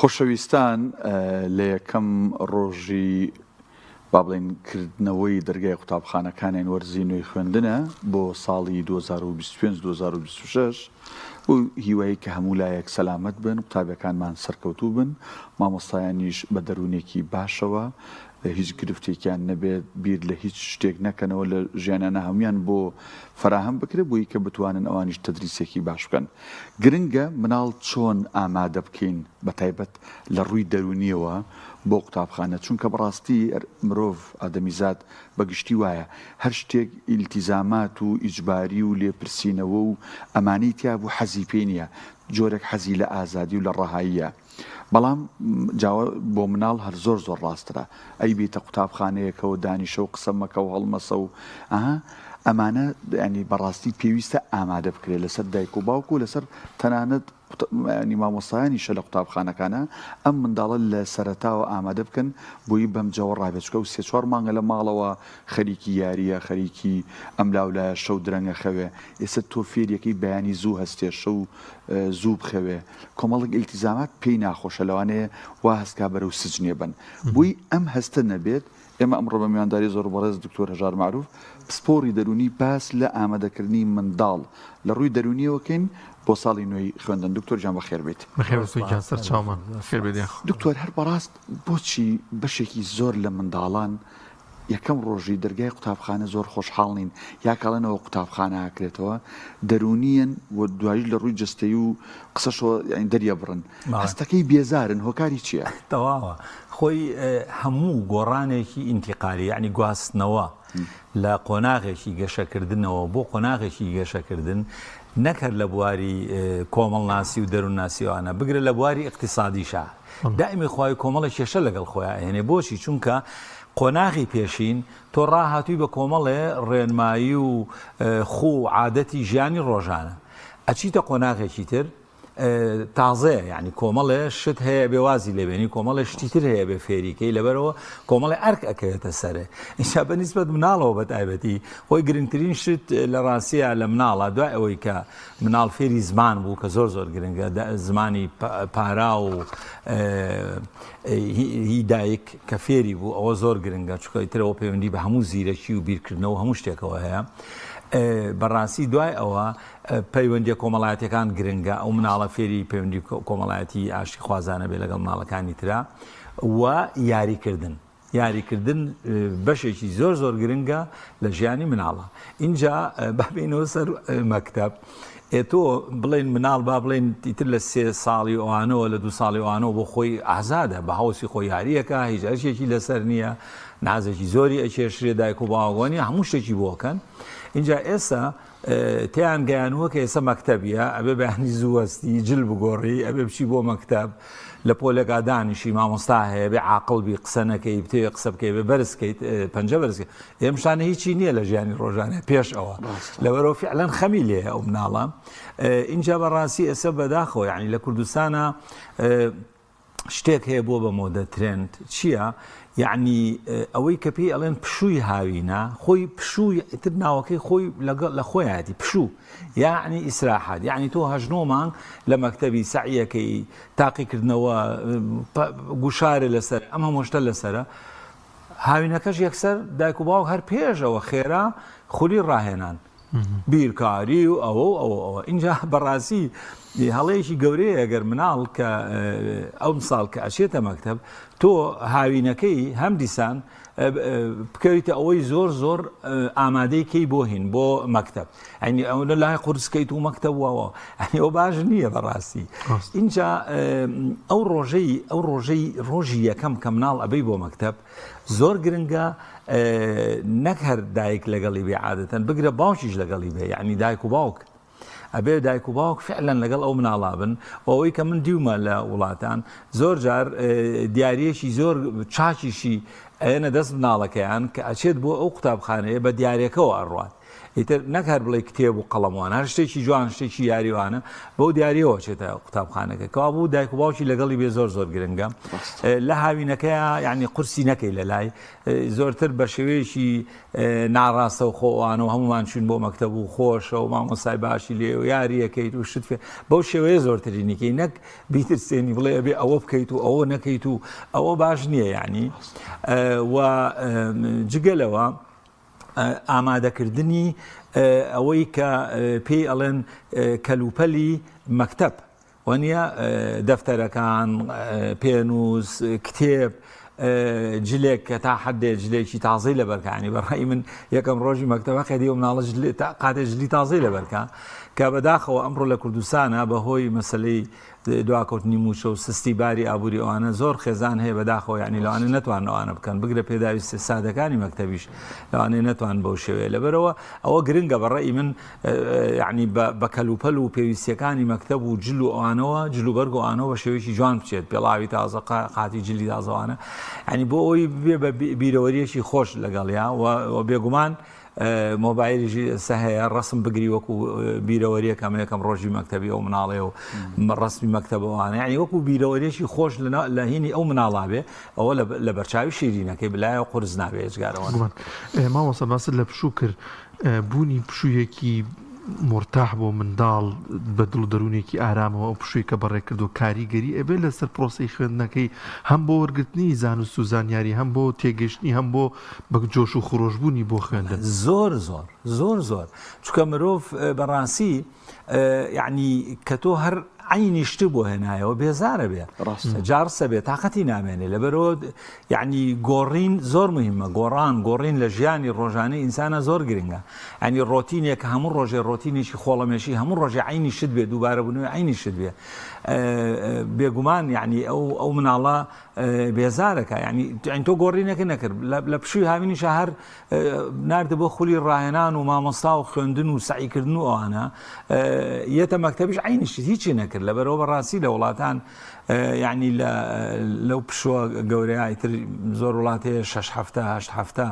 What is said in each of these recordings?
خۆشەویستان لە یەکەم ڕۆژی با بڵێن کردنەوەی دەرگای قوتابخانەکانیان وەرزی نوێی خوێندنە بۆ ساڵی 2025-2026 و هیوایی کە هەموو لایەک سەلامەت بن، قوتابەکانمان سەرکەوتوو بن، مامۆستایانیش بە دەروونێکی باشەوە، هیچ گرفتێکیان نەبێت، بیر لە هیچ شتێک نەکەنەوە لە ژیانانە هەمویان بۆ فراهەم بکرێت بۆی کە بتوانن ئەوانیش تەدریسێکی باش بکەن. گرنگە مناڵ چۆن ئامادە بکەین بە تایبەت لە ڕووی دەرونیەوە بۆ قوتابخانە، چونکە بەڕاستی مرۆڤ ئادەمیزاد بەگشتی وایە هەر شتێک ئیلتیزامات و ئیجباری و لێپرسینەوە و ئەمانەی تیا بوو حەزی پێ نییە، جۆرێک حەزی لە ئازادی و لە ڕەهاییە. بەڵام بۆ مناڵ هەر زۆر ڕاسترە ئەی بێتە قوتابخانەیەکەوە دانیشە و قسە مەکە و هەڵمەسە و ئەمانە ینی بەڕاستی پێویستە ئامادە بکرێت لەسەر دایک و باوکو و لەسەر تەنانەت مامۆستایانیشە لە قوتابخانەکانە ئەم منداڵە لە سەرەتاوە ئامادە بکەن بۆی بەم جەوە ڕابێتچکە و 3-4 مانگە لە ماڵەوە خەریکی یاریە، خەریکی ئەم لاولایە شەو درەنگە خەوێ، ئێستا تۆ فێریەکەی بەیانی زوو هەستێ شەو زوو بخەوێ، کۆمەڵک ئیلتیزامات پێی ناخۆشە لەوانەیە وا هەستکا بەرەو سجنێ بن. بووی ئەم هەستە نەبێت، ئێمە ئەمڕۆ بە میوانداری زۆر بەڕێز دکتۆر هەژار معروف پسپۆری دەرونی باس لە ئامادەکردنی منداڵ لە ڕووی دەرونیەوەکەین بۆ ساڵی نوێی خوێندن. دکتۆر جان بەخێر بێت. دکتۆر هەر بەڕاست بۆچی بەشێکی زۆر لە منداڵان یەکەم ڕۆژی دەرگای قوتابخانە زۆر خۆشحاڵ نین، یا کاڵێنەوە قوتابخانە ئاکرێتەوە دەرونیەن و دوایی لە ڕووی جستەی و قسەشەوە دەریە بڕن، هەستەکەی بێزارن، هۆکاری چییە؟ تەواوە خۆی هەموو گۆڕانێکی ئینتیقالی یعنی گواستنەوە لە قۆناغێکی گەشەکردنەوە بۆ قۆناغێکی گەشەکردن نەکرد لە بواری کۆمەڵ ناسی و دەروون ناسیوانە بگرە لە بواری اقتصادیشە دائمی خۆی کۆمەڵە کێشە لەگەڵ خۆیان هێنێ. بۆچی؟ چونکە قۆناغی پێشین تۆ ڕاهاتووی بە کۆمەڵێ ڕێنمایی و خو و عادەتی ژیانی ڕۆژانە، ئەچیتە قۆناغێکی تر تازەیە، یعنی کۆمەڵێ شت هەیە بێوازی لێبێنی، کۆمەڵێ شتی تر هەیە بێ فێریکەی لەبەرەوە کۆمەڵی ئەرک ئەکەوێتە سەرێ. ئینجا بەنسبەت مناڵەوە بە تایبەتی خۆی گرنگترین شت لە ڕاستیە لە مناڵە دوای ئەوەی کە مناڵ فێری زمان بوو کە زۆر گرنگە، زمانی پارا و هی دایک کە فێری بوو ئەوە زۆر گرنگە، چونکە ترەوە پەیوەندی بە هەموو زیرەکی و بیرکردنەوە هەموو شتێکەوە هەیە. بەڕاستی دوای ئەوە پەیوەندی کۆمەڵایەتەکان گرنگە، ئەو مناڵە فێری پەیوەندی کۆمەڵایەتی ئاشتی خوازانە بێ لەگەڵ مناڵەکانی ترا و یاریکردن بەشێکی زۆر گرنگە لە ژیانی مناڵە. اینجا بابینەوە سەر مەکتەب تۆ بڵێن مناڵ با بڵێن ئیتر لە 3 ساڵی ئەوانەوە لە 2 ساڵی ئەوانەوە بۆ خۆی ئازادە، بە هەوسی خۆی یاریەکە، هیچ ئەرشێکی لەسەر نییە، نازێکی زۆری ئەکێشرێ، دایک و باوەگۆنی هەموو شتێکی بۆکەن. اینجا ئێستا تیان گەیانووە کە ئێستا مەکتەبیە، ئەبێ بەیانی زوو هەستی جل بگۆڕی، ئەبێ بچی بۆ مەکتەب، لە پۆلێکا دانیشی مامۆستا هەیە بێ عاقڵ بی قسە نەکەی، بتێ قسە بکەی بێ بەرزکەیت پەنجە بەرزکەیت. ئێم شانە هیچی نییە لە ژیانی ڕۆژانە پێش ئەوە، لەبەرەوە فعلەن خەمی لێ ئەو مناڵە. اینجا بەڕاستی ئێستا بەداخەوە یعنی لە کوردستانە شتێک هەیە بۆ بە مۆدە ترند چییە؟ یعنی ئەوەی کە پێی ئەڵێن پشووی هاوینە، خۆی پشووی تر ناوەکەی خۆی لە خۆیاتی پشوو، یعنی ئیسراحات، یعنی تۆ 8 مانگ لە مەکتەبی سعیەکەی تاقیکردنەوە گوشارە لەسەر ئەم هەموو شتە لەسرە، هاوینەکەش یەکسەر دایک و باوک هەر پێشەوە خێرا خولی ڕاهێنان بیرکاری و ئەوە. اینجا بەڕاستی هەڵەیەکی گەورەیە ئەگەر مناڵ کە ئەو ساڵ کە ئەچێتە مەکتەب تۆ هاوینەکەی هەم دیسان بکەویتە ئەوەی زۆر ئامادەیکەی بۆ هین بۆ مەکتەب، ئەنی ئەو لە لای قورسکەیت و مەکتەب وەوە، ئەنی ئەو باش نییە بەڕاستی. اینجا ئەو ڕۆژی یەکەم کە مناڵ ئەبەی بۆ مەکتەب زۆر گرنگە، نەک هەر دایک لەگەڵی بێ عادەتەن بگرە باوکیش لەگەڵی بێ، یعنی دایک و باوک ئەبێ دایک و باوک فعلەن لەگەڵ ئەو مناڵا بن. ئەوەی کە من دیومە لە وڵاتان زۆر جار دیارەیەکی زۆر چاکیشی ئەێنە دەست مناڵەکەیان کە ئەچێت بۆ ئەو قوتابخانەیە بە دیارێکەوە ئەڕوات. ئیتر نەکار بڵێ کتێب و قەڵەموان هەر شتێکی جوان شتێکی یاریوانە بەو دیارەوە چێتە قوتابخانەکە کەوا بوو دایک و باوکی لەگەڵی بێ زۆر گرنگە لە هاوینەکەیە یعنی قورسی نەکەی لە لای زۆرتر بە شێوەیەکی ناڕاستە و خۆوانەوە هەمومان چون بۆ مەکتەب و خۆشە و مامۆستای باشی لێ و یاریەکەیت و شت بەو شێوەیە زۆرترینیکەی نەک بیترسێنی بڵێ ئەبێ ئەوە بکەیت و ئەوە نەکەیت و ئەوە باش نییە یعنی و جگەلەوە ئامادەکردنی ئەوەی کە پێی ئەڵێن کەلوپەلی مەکتەب وانە دەفتەرەکان پێنووس کتێب جلێک کە تا حدێ جلێکی تازەی لەبەرکانی بەڕای من یەکەم ڕۆژی مەکتەبە خەدی و مناڵە قاتێ جلی تازەی لەبەرکە کە بەداخەوە ئەمڕۆ لە کوردستانە بەهۆی مەسلەی دواکەوتنی موچە و سستی باری ئابووری ئەوانە زۆر خێزان هەیە بەداخەوە یعنی لەوانە نەتوان ئەوانە بکەن بگرە پێداویستە سادەکانی مەکتەبیش لەوانەیە نەتوان بەو شێوەیە لەبەرەوە ئەوە گرنگە بەڕێی من یعنی بە کەلوپەل و پێویستیەکانی مەکتەب و جل و ئەوانەوە جلوبەرگ و ئەوانەوە بە شێوەیەکی جوان بچێت پێڵاوی تازە قاتی جلی تازەوانە ینی بۆ ئەوی بێ بە بیرەوەریەکی خۆش لەگەڵیا و بێگومان مۆبایلی سەهەیە ڕسم بگری وەکو بیرەوەریە کەمە یەکەم ڕۆژی مەکتەبی ئەو مناڵێ و ڕسمی مەکتەبەوانە یعنی وەکو بیرەوەریەکی خۆش لە هینی ئەو مناڵا بێ ئەوە لە بەرچاوی شیرینەکەی بلایە قورس نابێ هێچگارەوە مامۆستا باست لە پشوو کرد بوونی پشوویەکی مرتاح بۆ منداڵ بە دڵ دەروونێکی ئارامەوە ئەو پشووی کە بەڕێ کرد و کاریگەری ئەبێ لەسەر پرۆسی خوێندنەکەی هەم بۆ وەرگرتنی زانست و زانیاری هەم بۆ تێگەشتنی هەم بۆ بە جۆش و خۆشببوونی بۆ خوێندن زۆر چکە مرۆڤ بەڕاستی یعنی کە تۆ هەر عینی شت بۆ هێنایەوە بێزارە بێ جارسە بێ تااقەتی نامێنێ لەبەرەوە یعنی گۆڕین زۆر مهمە گۆڕین لە ژیانی ڕۆژانەی ئینسانە زۆر گرنگە ینی ڕۆتینێک هەموو ڕۆژێ ڕۆتینێکی خۆڵەمێشی هەموو ڕۆژێ عینی شت بێ دووبارە بوونەوەی عینی شت بێ بێگومان یعنی ئەو مناڵە بێزارەکە ینی تۆ گۆڕینەکە نەکرد لە پشووی هاوینیشە هەر ناردە بۆ خولی ڕاهێنان و مامۆستا و خوێندن و سعیکردن و ئەوانە یەتە مەکتەبیش عینیشت هیچی نەکرد لەبەرەوە بەڕاستی لە وڵاتان یعنی لەو پشووە گەورەیە تر زۆر وڵاتەیە 6 هەفتە 8 هەفتە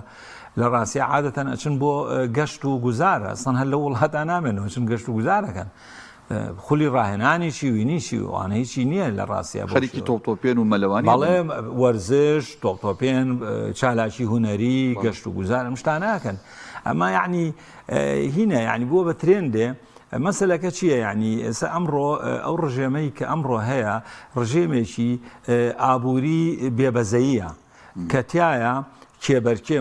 لە ڕاستی عادەتەن ئەچن بۆ گەشت و گوزارە ئەسڵەن هەر لە وڵاتان نامێنەوە چن گەشت و گوزارەکەن خولی ڕاهێنانیشی وینیشی وانە هیچی نییە لە ڕاستیە خەریکی تۆپتۆپێن و مەلەوانی بەڵێ وەرزش تۆپتۆپێن چالاکی هوەری گەشت و گوزار ئەم شتانەکەن ئەمە یعنی هینە یعنی بووە بە ترێندێ مەسەلەکە چییە یعنی ئێستا ئەمڕۆ ئەو ڕژێمەی کە ئەمڕۆ هەیە ڕژێمێکی ئابووری بێبەزەییە کە تایە کێبەرکێ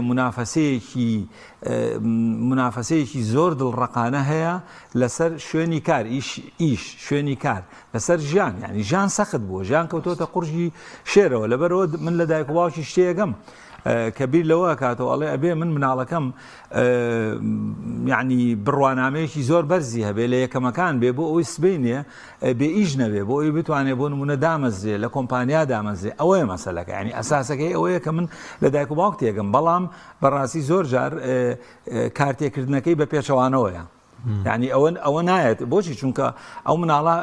منافەسەیەکی زۆر دڵڕقانە هەیە لەسەر شوێنی کار ئیش شوێنی کار لەسەر ژیان یعنی ژیان سەخت بووە ژیان کەوتۆتە قورژی شێرەوە لەبەرەوە من لە دایک و باوکی شتێگەم کە بیر لەوە کاتەوە ئەڵێ ئەبێ من مناڵەکەم یعنی بڕوانامەیەکی زۆر بەرزی هەبێ لە یەکەمەکان بێ بۆ ئەوی سبینێ بێ ئیش نەبێ بۆ ئەوی بتوانێت بۆ نمونە دامەزرێ لە کۆمپانیا دامەزرێ ئەوەیە مەسەلەکە ینی ئەساسەکەی ئەوەیە کە من لە دایک و باوک تێگەم بەڵام بەڕاستی زۆر جار کارتێکردنەکەی بە پێچەوانەوەیە یعنی ئەوە نایەت بۆچی چونکە ئەو مناڵە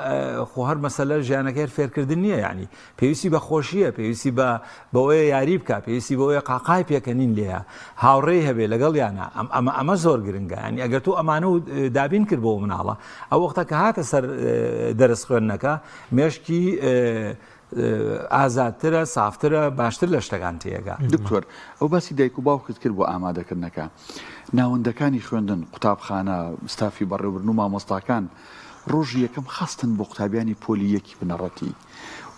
خۆ هەر مەسەلە ژیانەکەی فێرکردن نییە یعنی پێویستی بە خۆشیە پێویستی بەوەیە یاری بکە پێویستی بەوەیە قاقای پێکەنین لێە هاوڕێی هەبێ لەگەڵ یانە ئەمە زۆر گرنگە ینی ئەگەر تۆ ئەمانە و دابین کرد بۆ مناڵە ئەو وەختە کە هاتە سەر دەرس خوێندنەکە مێشکی ئازادترە سافترە باشتر لە شتەکان تێگا دکتۆر ئەو باسی دایک و باوکت کرد بۆ ئامادەکردنەکە ناوەندەکانی خوێندن قوتابخانە ستافی بەڕێوەبردن و مامۆستاکان ڕۆژی یەکەم خستن بۆ قوتابیانی پۆلی یەکی بنەڕەتی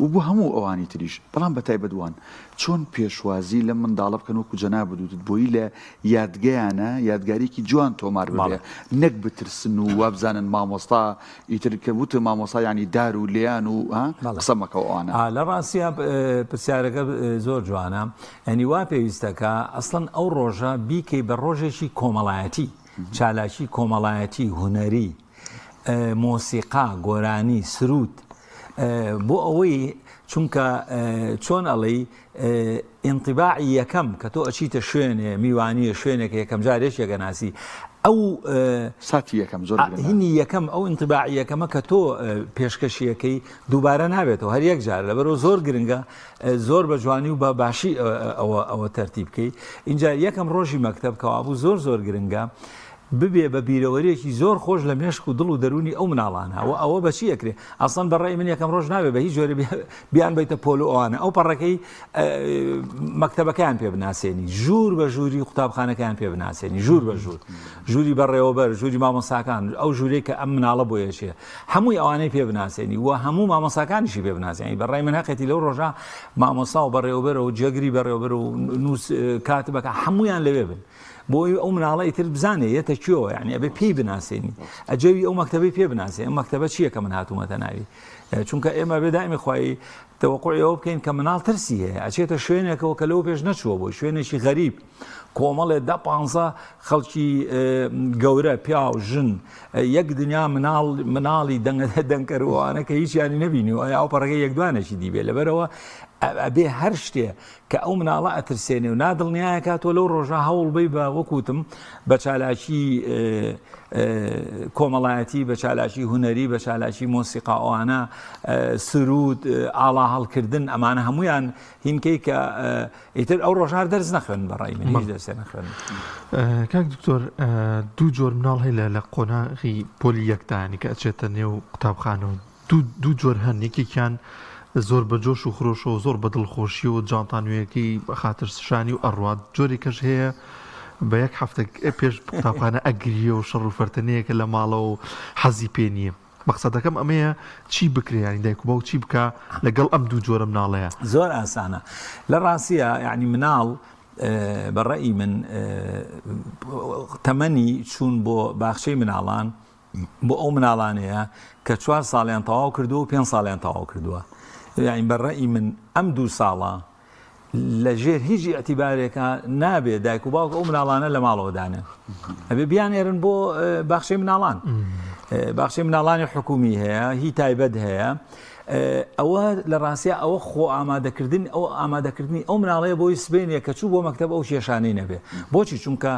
و بۆ هەموو ئەوانی تریش بەڵام بەتایبەتوان چۆن پێشوازی لە منداڵە بکەن وەکو جەناب بدوتت بۆی لە یادگەیانە یادگاریکی جوان تۆمار ببێ نەک بترسن و وابزانن مامۆستا ئیتر کە وتە مامۆستا ینی دار و لیان و قسە مەکەوانە لە ڕاستیە پرسیارەکە زۆر جوانە ئەنی وا پێویستەکە ئەسڵەن ئەو ڕۆژە بیکەی بە ڕۆژێکی کۆمەڵایەتی چالاکی کۆمەڵایەتی هوەری مۆسیقا گۆرانی سرود بۆ ئەوەی چونکە چۆن ئەڵێ ئینطیباعی یەکەم کە تۆ ئەچیتە شوێنێ میوانیە شوێنێک یەکەم جارێش یەگەناسی ئەو ساتی یەکەم زۆر هینی یەکەم ئەو ئینطیباعی یەکەمە کە تۆ پێشکەشیەکەی دووبارە نابێتەوە هەر یەک جار لەبەرەوە زۆر گرنگە زۆر بە جوانی و بە باشی ئەوە تەرتیب بکەی اینجا یەکەم ڕۆژی مەکتەب کەوا بوو زۆر گرنگە ببێ بە بیرەوەریەکی زۆر خۆش لە مێشک و دڵ و دەرونی ئەو مناڵانە ئەوە بەچی ئەکرێ ئەسڵەن بەڕێی من یەکەم ڕۆژ نابێت بە هیچ جۆرە بیان بیتە پۆلۆ ئەوانە ئەو پەڕەکەی مەکتەبەکەیان پێ بناسێنی ژوور بە ژووری قوتابخانەکەیان پێ بناسێنی ژوور بە ژوور ژووری بەڕێوەبەر ژووری مامۆستاکان ئەو ژوورێک کە ئەم مناڵە بۆ یەشێ هەمووی ئەوانەی پێ بناسێنی و هەموو مامۆستاکانیشی پێ بناسێنی بەڕێی من هەقێتی لەو ڕۆژە مامۆستا و بەڕێوەبەر و جێگری بەڕێوەبەر و نووس کاتبەکە هەموویان لەوێ بن بۆی ئەو مناڵە ئیتر بزانێ یەتە کوێوە یعنی ئەبێ پێی بناسێنی ئەجەوی ئەو مەکتەبەی پێ بناسێ ئەم مەکتەبە چییە کە من هاتوومەتە ناوی چونکە ئێمە بێدائمی خوای تەوەقوعەوە بکەین کە مناڵ ترسی هەیە ئەچێتە شوێنێکەوە کە لەوە پێش نەچووە بۆ شوێنێکی غەریب کۆمەڵێ 10-15 خەڵکی گەورە پیا و ژن یەک دنیا مناڵی دەنگکەروانە کە هیچیانی نەبینی و ئەو پەڕەکەی یەکدوانێکی دیبێ لەبەرەوە ئەبێ هەر شتێ کە ئەو مناڵە ئەترسێنێ و نادڵنیایە کاتۆ لەو ڕۆژە هەوڵ بی بە وەکوتم بە چالاکی کۆمەڵایەتی بە چالاکی هوەری بە چالاکی مۆسیقا ئەوانە سرود ئاڵا هەڵکردن ئەمانە هەمویان هینکەی کە ئیتر ئەو ڕۆژار دەرز نەخوێن بەڕای من هیچ دەرسێ نەخوێن. کاک دکتۆر دوو جۆر مناڵ هەیە لە قۆناغی پۆلی یەکدانی کە ئەچێتە نێو قوتابخانەوە دوو جۆر هەن یەکێکیان زۆر بە جۆش و خرۆش و زۆر بە دڵخۆشی و جانتانویەکەی خاتر سشانی و ئەڕوات جۆری کەش هەیە بە یەک هەفتە پێش قوتابخانە ئەگریە و شەڕ و فەرتەنەیەکە لە ماڵە و حەزی پێ نییە مەقسەدەکەم ئەمەیە چی بکرێ ینی دایک و باوک چی بکە لەگەڵ ئەم دوو جۆرە مناڵەیە زۆر ئاسانە لە ڕاستیە یعنی مناڵ بەڕێی من تەمەنی چوون بۆ باخچەی مناڵان بۆ ئەو مناڵانەیە کە 4 ساڵیان تەواو کردو و 5 ساڵیان تەواو کردووە یعنی بەڕێی من ئەم 2 ساڵە لە ژێر هیچی ئەتیبارێکە نابێت دایک و باوک ئەو مناڵانە لە ماڵەوەدانێن ئەبێ بیانێرن بۆ باخچەی مناڵان باخچەی مناڵانی حکومی هەیە هی تایبەت هەیە ئەوە لە ڕاستیە ئەوە خۆ ئامادەکردن ئەو ئامادەکردنی ئەو مناڵەیە بۆی سبێنێ کە چوو بۆ مەکتەب ئەو کێشانەی نەبێ بۆچی چونکە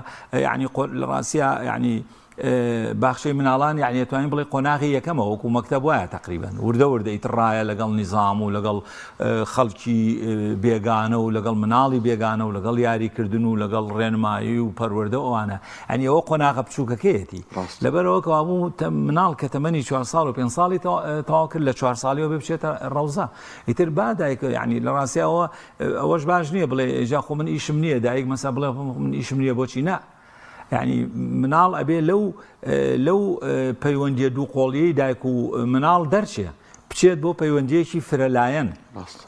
یعنی لە ڕاستیە یعنی باخچەی مناڵان یعنی توانین بڵێ قۆناغی یەکەمە وەکو مەکتەب وایە تقریبا وردە ئیتڕایە لەگەڵ نیزام و لەگەڵ خەڵکی بێگانە و لەگەڵ مناڵی بێگانە و لەگەڵ یاریکردن و لەگەڵ ڕێنمایی و پەروەردە ئەوانە ئەنی ئەوە قۆناغە بچووکەکەیەتی لەبەرەوە کەوابوو مناڵ کە تەمەنی 4 ساڵ و 5 ساڵی تەواو کرد لە 4 ساڵیەوە بچێتە ڕەوزە ئیتر با دایک یعنی لە ڕاستیەوە ئەوەش باش نییە بڵێ ئێجا خۆ من ئیشم نییە دایک مەسا بڵێ من ئیشم نییە بۆچی نە یعنی مناڵ ئەبێ لەو پەیوەندیە دوو قۆڵیەی دایک و مناڵ دەرچێ بچێت بۆ پەیوەندیەکی فرەلایەن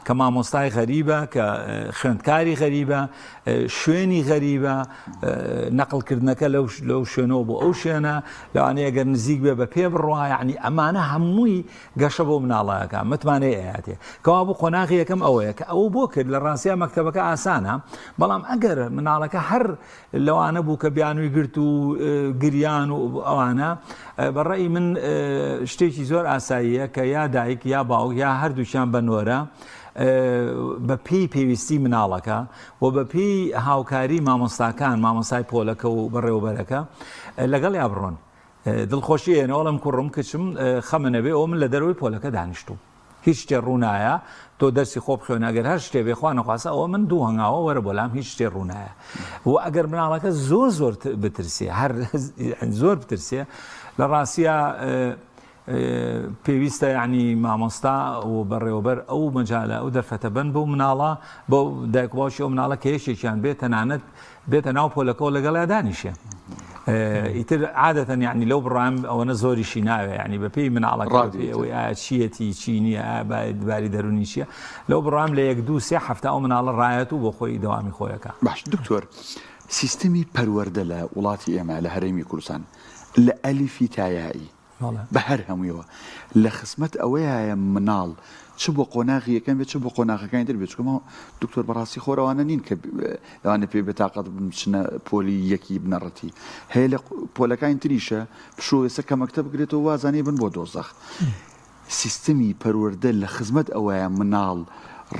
کە مامۆستای غەریبە کە خوێندکاری غەریبە شوێنی غەریبە نەقڵکردنەکە لەو شوێنەوە بۆ ئەو شوێنە لەوانەیە گەر نزیک بێ بە پێ بڕوا یعنی ئەمانە هەمووی گەشە بۆ مناڵەکە متمانەی ئاەتێ کەوا بوو قۆناغی یەکەم ئەوەیە کە ئەوە بۆ کرد لە ڕاستیە مەکتەبەکە ئاسانە بەڵام ئەگەر مناڵەکە هەر لەوانە بوو کە بیانووی گرت و گریان و ئەوانە بەڕێی من شتێکی زۆر ئاساییە کە یا دایک یا باوک یا هەردووچیان بە نۆرە بە پێی پێویستی مناڵەکە و بە پێی هاوکاری مامۆستاکان مامۆستای پۆلەکە و بەڕێوەبەرەکە لەگەڵ یا بڕۆن دڵخۆشیێنەوەڵم کوڕم کچم خەمەنەبێ ئەو من لە دەروی پۆلەکە دانیشتوم هیچ شتێ ڕوونایە تۆ دەرسی خۆ بخوێنەگەر هەر شتێ بێخوا نەخواسە ئەوە من دوو هەنگاوە وەرە بۆلام هیچ شتێ ڕوونایە و ئەگەر مناڵەکە زۆر بترسێ هەر زۆر بترسێ لە ڕاستیە پێویستە یعنی مامۆستا و بەڕێوەبەر ئەو مەجالە ئەو دەرفەتە بن بۆ مناڵە بۆ دایک و باوکی ئەو مناڵە کە یەکێکیان بێت تەنانەت بێتە ناو پۆلەکەەوە لەگەڵ دانیشێ ئیتر عادەتەن یعنی لەو بڕام ئەوەنە زۆریشی ناوێ ینی بە پێی مناڵەکە ئەوەی ئایا چیەتی چی نییە باری دەرونی چییە لەو بڕام لە 1-2-3 هەفتە ئەو مناڵە ڕایەت و بۆ خۆی دەوامی خۆیەکە. باش دکتۆر سیستەمی پەروەردە لە وڵاتی ئێمە لە هەرێمی کوردستان لە ئەلیفی تا یایی بە هەر هەموویەوە لە خسمەت ئەوەیە مناڵ چ بۆ قۆناغی یەکەم بێت چ بۆ قۆناغەکانی دەر بێت چکەمە دکتۆر بەڕاستی خۆرەوانە نین کە لەوانە پێ بێتاقەت بچنە پۆلی یەکی بنەڕەتی هەیە لە پۆلەکانی تریشە پشوێسە کە مەکتەب بگرێتەوە وازانەی بن بۆ دۆزەخ سیستەمی پەروەردە لە خزمەت ئەوەیە مناڵ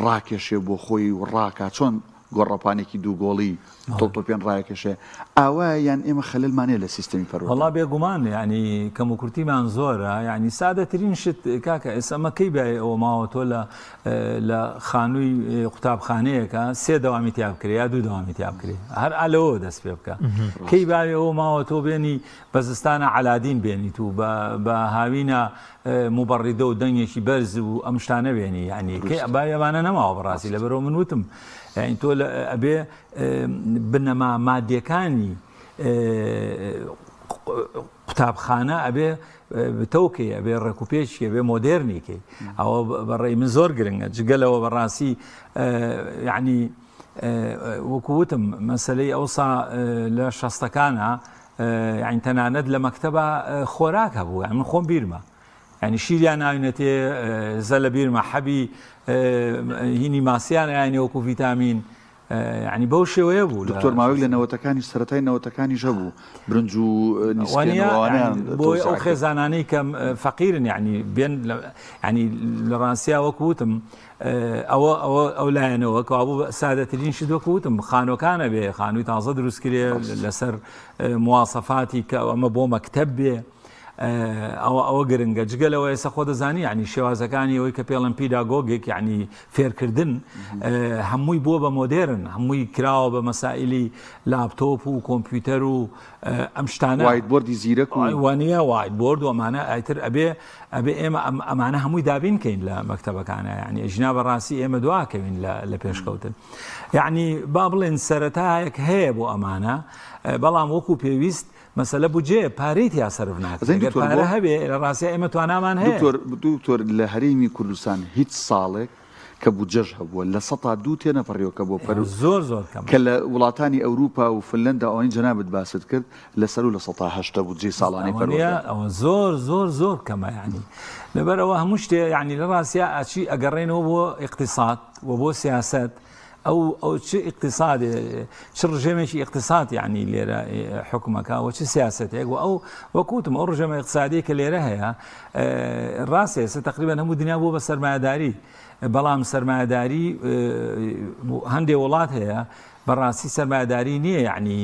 ڕاکێشێ بۆ خۆی و ڕاکە چۆن گۆڕەپانێکی دوو گۆڵی تۆپێن ڕایەکەشێ ئاوا یان ئێمە خەلەلمانەیە لە سیستەمی پەروەردە والله بێگومان ینی کەم و کورتیمان زۆرە ینی سادەترین شت کاکە ئێسەمەکەی بە ئەوە ماوە تۆ لە خانووی قوتابخانەیەەکە 3 دەوامی تیاب کرێ یا 2 دەوامی تیاب کرێ هەر ئالەوە دەست پێ بکە کەی باوێ ئەوە ماوە تۆ بێنی بە زستانە علادین بێنیت و بە هاوینە مبڕیدە و دەنگێکی بەرز و ئەم شتانە بێنی ینی باوێوانە نەماوە بەڕاستی لەبەرەوە من وتم یعنی تۆ ئەبێ بنەما مادیەکانی قوتابخانە ئەبێ بتەوکێ ئەبێ ڕێکوپێشی ئەبێ مۆدێرنیکەی ئەوە بەڕێی من زۆر گرنگە جگەلەوە بەڕاستی یعنی وەکووتم مەسلەی ئەوسا لە شەستەکانە یعنی تەنانەت لە مەکتەبە خۆراک هەبوو من خۆم بیرمە ینی شیریان ناوینەتێ زە لە بیرمە حەبی هینی ماسییان یانی وەکو ڤیتامین ینی بەو شێوەیە بوو دکتۆر ماوەی لە نەوەتەکانی سەرەتای نەوەتەکانی ژەبوو برنج و نیسکێنەوەیان بۆی ئەو خێزانانەی کەم فەقیرن ینی بێن ینی لە ڕاستیا وەکووتم ئەو لایەنەوە کەوابوو سادەترین شت وەکووتم خانۆکانە بێ خانووی تازە دروستکرێ لەسەر مواسەفاتی کە ئەمە بۆ مەکتەب بێ ئەوە گرنگە جگەلەوە ئێستا خۆ دەزانی ینی شێوازەکانی ئەوەی کە پێڵم پیداگۆگێک ینی فێرکردن هەمووی بووە بە مۆدێرن هەمووی کراوە بە مەسائلی لاپتۆپ و کۆمپیوتەر و ئەم شتانە وایتبۆردی زیرەک وانە وایتبۆرد و ئەمانە ئایتر ئەبێ ئێمە ئەمانە هەمووی دابینکەین لە مەکتەبەکانە ینی ئەژنا بەڕاستی ئێمە دواکەوین لە پێشکەوتن یعنی با بڵێن سەرەتایەک هەیە بۆ ئەمانە بەڵام وەکو پێویست مەسەلە بجێ پارەی یا سەرف ناکرێت پارە هەبێ لە ڕاستی ئێمە توانامان هەیە دکتۆر لە هەرێمی کوردستان هیچ ساڵێک کە بودجەش هەبووە لە 102 تێنەپەڕیەوە بۆ پەر زۆر کە لە وڵاتانی ئەوروپا و فنلەندا ئەوەی جەنابەت باست کرد لەسەر و لە 108 بودجەی ساڵانەی پەروەردە ئەوە زۆر کەمە ینی لەبەرەوە هەموو شتێ ینی لە ڕاستیا ئاچی ئەگەڕێنەوە بۆ اقتصاد و بۆ سیاست ئەو چ اقتصاد چ ڕژێمێکی اقتصاد ینی لێرە حکومەکە و چ سیاستێک و ئەو وەکوتم ئەو ڕژێمە اقتصادی کە لێرە هەیە ڕاستێ تقریبا هەموو دنیا بۆ بە سەرمایه‌داری بەڵام سەرمایه‌داری هەندێک وڵات هەیە بەڕاستی سەرمایه‌داری نییە یعنی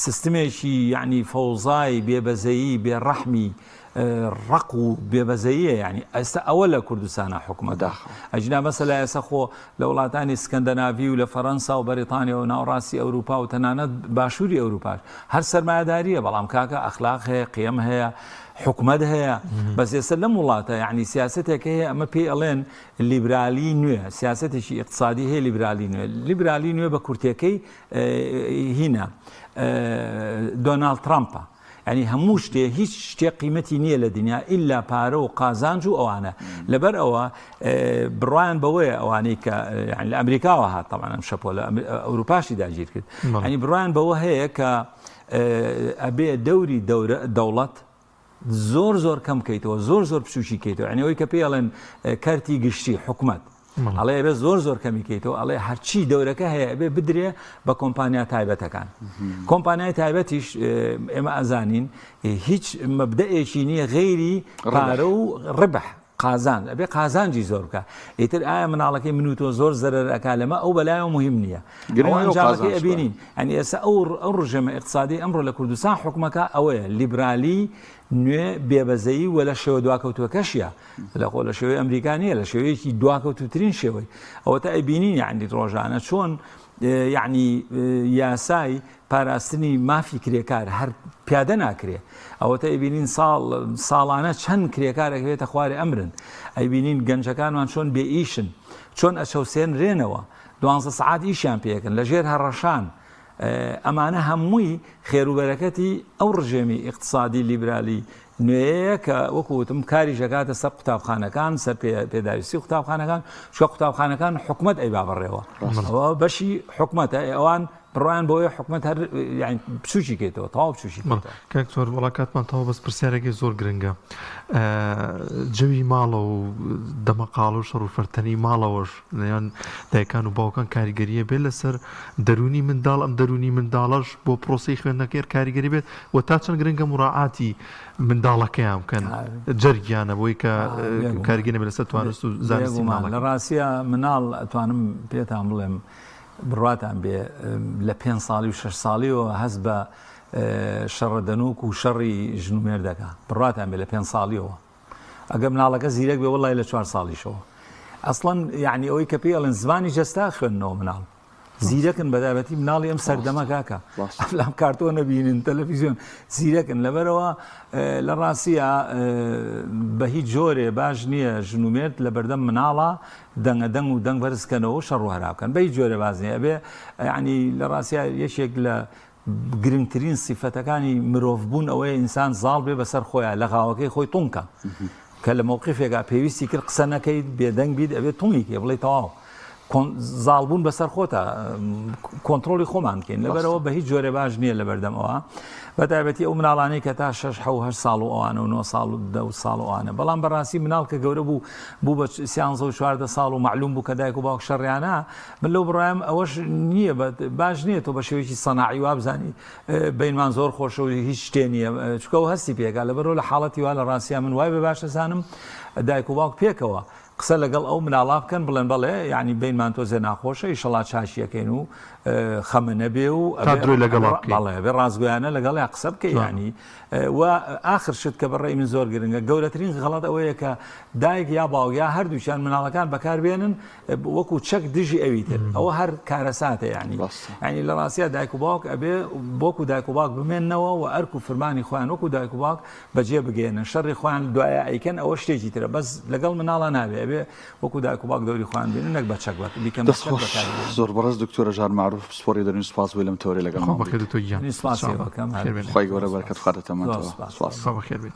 سیستمێکی یعنی فەوزای بێبەزەیی بێڕەحمی ڕق و بێبەزەیە ینی ئێستا ئەوە لە کوردستانە حکومەدا ئەجنا مەسەلا ئێستا خۆ لە وڵاتانی سکەندەناڤی و لە فەڕەنسا و بەریتانیا و ناوەڕاستی ئەوروپا و تەنانەت باشووری ئەوروپاش هەر سەرمایه‌داریە بەڵام کاکە ئەخلاق هەیە قیەم هەیە حکومەت هەیە بەس ئێستا لەم وڵاتە یعنی سیاسەتێک هەیە ئەمە پێی ئەڵێن لیبرالی نوێ سیاسەتێکی اقتصادی هەیە لیبرالی نوێ بە کورتەکەی هینە دۆناڵد ترامپە ینی هەموو شتێ هیچ شتێ قیمەتی نییە لە دنیا ئللا پارە و قازانج و ئەوانە لەبەر ئەوە بڕوایان بەوەیە ئەوانەی کە لە ئەمریکاوە هات تەمان ئەم شەپۆ لە ئەوروپاشی داگیر کرد ینی بڕوایان بەوە هەیە کە ئەبێ دەوری دەوڵەت زۆر کەم کەیتەوە زۆر بچوشی کەیتەوە ینی ئەوەی کە پێڵێن کەرتی گشتی حکومەت ئەڵێ ئەبێ زۆر کەمیکەیتەوە ئەڵێ هەرچی دەورەکە هەیە ئەبێ بدرێ بە کۆمپانیا تایبەتەکان کۆمپانیای تایبەتیش ئێمە ئەزانین هیچ مەبدەئێکی نییە غەیری پارە و ڕبح قازان ئەبێ قازانجی زۆر بکە ئیتر ئایا مناڵەکەی من و تۆ زۆر زەرەر ئەکا لەمە ئەو بەلایەوە مهم نییە ئەوانجاڵەکەی ئەبینین ئەنی ئێستا ئەو ڕژێمە اقتصادی ئەمڕۆ لە کوردستان حکومەکە ئەوەیە لیبرالی نوێ بێبەزەیی وە لە شێوە دواکەوتوەکەشیە لەخۆ لە شێوەی ئەمریکانیە لە شێوەیەکی دواکەوتوترین شێوەی ئەوە تا ئەبینین یعنی ڕۆژانە چۆن یعنی یاسای پاراستنی مافی کرێکار هەر پیادە ناکرێ ئەوە تا ئەبینین ساڵانە چەند کرێکارێکوێتە خوارێ ئەمرن ئەیبینین گەنجەکانمان چۆن بێ ئیشن چۆن ئەچەوسێنرێنەوە 12 سعات ئیشیان پێکن لە ژێر هەڕەشان ئەمانە هەمووی خێروبەرەکەتی ئەو ڕژێمی اقتصادی لیبرالی نوێیە کە وەکوتم کاری ژەکاتە سەر قوتابخانەکان سەر پێداویستی قوتابخانەکان چکە قوتابخانەکان حکومەت ئەی بابڕێەوە ئەوە بەشی حکومەتە ئەوان بڕیان بۆیە حکومەت هەر بچوشی کێتەوە تەواو بچوشی کاکتۆر وڵاتمان تەواو بەس پرسیارێکی زۆر گرنگە جەوی ماڵە و دەمەقاڵ و شەڕوفەرتەنی ماڵەوەش لەیان دایکان و باوکان کاریگەریە بێت لەسەر دەرونی منداڵ ئەم دەرونی منداڵەش بۆ پرۆسی خوێندنەکەی کاریگەری بێت و تا چەند گرنگە مراعاتی منداڵەکەیان بکەن جەرگیانە بۆی کە کارگەری بێت لەسەر توانست و زانستی ماڵە لە ڕاستیە مناڵ ئەتوانم پێتان بڵێم بڕاتان بێ لە 5 ساڵی و 6 ساڵیەوە هەست بە شەڕەدەنووک و شەڕی ژنومێر دەکات بڕاتان بێ لە 5 ساڵیەوە ئەگە مناڵەکە زیرەک بێ وەڵای لە 4 ساڵیشەوە ئەسڵەن یعنی ئەوەی کە پێی ئەڵێن زمانی جەستا خوێندنەوە مناڵ زیرەکن بەدابەتی مناڵی ئەم سەردەمە کاکە ئەفلام کارتۆ نەبینن تەلەڤیزیۆن زیرەکن لەبەرەوە لە ڕاستیە بە هیچ جۆرێ باش نییە ژنومێرد لە بەردەم مناڵە دەنگەدەنگ و دەنگ بەرزکەنەوە شەڕ هەراوکەن بە هیچ جۆرە باز نییە ئەبێ ینی لە ڕاستیە یەکێک لە گرنگترین سیفەتەکانی مرۆڤبوون ئەوەیە ئینسان زاڵ بێ بەسەر خۆیان لە غاوەکەی خۆی تونکە کە لە مووقفێکا پێویستی کرد قسە نەکەیت بێدەنگ بیت ئەبێ تونیکێ بڵێ تەواو زاڵبوون بەسەر خۆتە کۆنتترۆلی خۆمان بکەین لەبەرەوە بە هیچ جۆرە باش نییە لە بەردەمەوە بەتایبەتی ئەو مناڵانەی کە تا 6 ساڵ و ئەوانە و 9 ساڵ و 10 ساڵ وانە بەڵام بەڕاستی مناڵ کە گەورە بوو بە 13 ساڵ و معلوم بوو کە دایک و باوک شەڕیانە من لەو بڕایم ئەوەش نییە باش نییە تۆ بە شێوەیەکی سەناعی وابزانی بینمان زۆر خۆشە و هیچ شتێ نییە چکە و هەستی پێکا لەبەرەوە لە حاڵەتی وا لە ڕاستیان من وای بە باشەزانم دایک و باوک پێکەوە قسە لەگەڵ ئەو مناڵا بکەن بڵێن بەڵێ یعنی بینمان تۆزێ ناخۆشە ئیشەڵا چاشیەکەین و خەمە نەبێ و بەڵێ بێ ڕازگویانە لەگەڵ یا قسە بکە ینی و ئاخر شت کە بەڕێی من زۆر گرنگە گەورەترین غەڵەت ئەوەیە کە دایک یا باوک یا هەردووچیان مناڵەکان بەکاربێنن وەکو چەک دژی ئەویتر ئەوە هەر کارەساتە ینی ینی لە ڕاستیە دایک و باوک ئەبێ بۆکو دایک و باوک بمێننەوە و ئەرک و فرمانی خۆیان وەکو دایک و باوک بەجێ بگێنن شەڕی خۆیان دوایە ئەیکەن ئەوە شتێکی ترە بەس لەگەڵ مناڵە نابێ ئەبێ وەکو دایک و باوک دەوری خۆیان بێنن نەک بە چەک بیکەن زۆر بەڕێز دکتۆرە ژان معروف سپۆری دەرین سپاس بۆی لەم تەورەی لەگەڵ سپاسی خۆی گەورە بەرەکەت خواتە تەمەنەوە سپاس بەخێر بێت